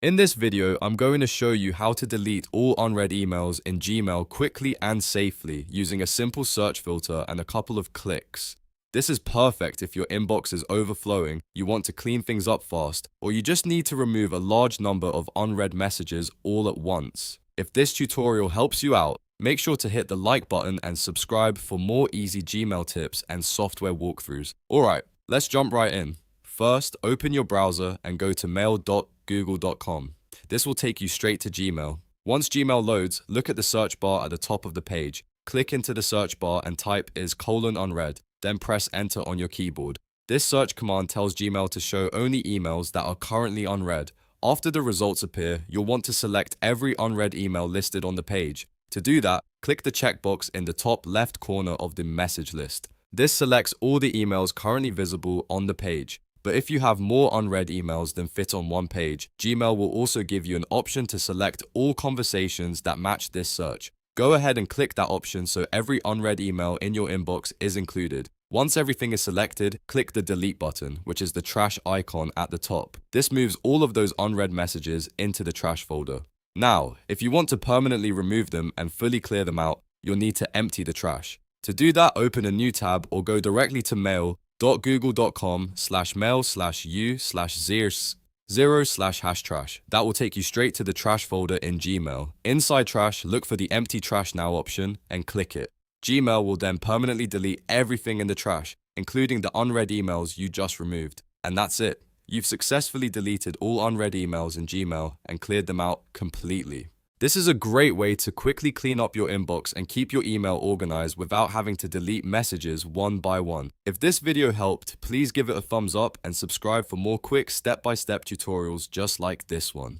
In this video, I'm going to show you how to delete all unread emails in Gmail quickly and safely using a simple search filter and a couple of clicks. This is perfect if your inbox is overflowing, you want to clean things up fast, or you just need to remove a large number of unread messages all at once. If this tutorial helps you out, make sure to hit the like button and subscribe for more easy Gmail tips and software walkthroughs. Alright, let's jump right in. First, open your browser and go to mail.google.com. This will take you straight to Gmail. Once Gmail loads, look at the search bar at the top of the page. Click into the search bar and type "unread", then press enter on your keyboard. This search command tells Gmail to show only emails that are currently unread. After the results appear, you'll want to select every unread email listed on the page. To do that, click the checkbox in the top left corner of the message list. This selects all the emails currently visible on the page. But if you have more unread emails than fit on one page, Gmail will also give you an option to select all conversations that match this search. Go ahead and click that option so every unread email in your inbox is included. Once everything is selected, click the delete button, which is the trash icon at the top. This moves all of those unread messages into the trash folder. Now, if you want to permanently remove them and fully clear them out, you'll need to empty the trash. To do that, open a new tab or go directly to mail.google.com/mail/u/0/hashtrash. That will take you straight to the trash folder in Gmail. Inside trash, look for the empty trash now option and click it. Gmail will then permanently delete everything in the trash, including the unread emails you just removed. And that's it. You've successfully deleted all unread emails in Gmail and cleared them out completely. This is a great way to quickly clean up your inbox and keep your email organized without having to delete messages one by one. If this video helped, please give it a thumbs up and subscribe for more quick step-by-step tutorials just like this one.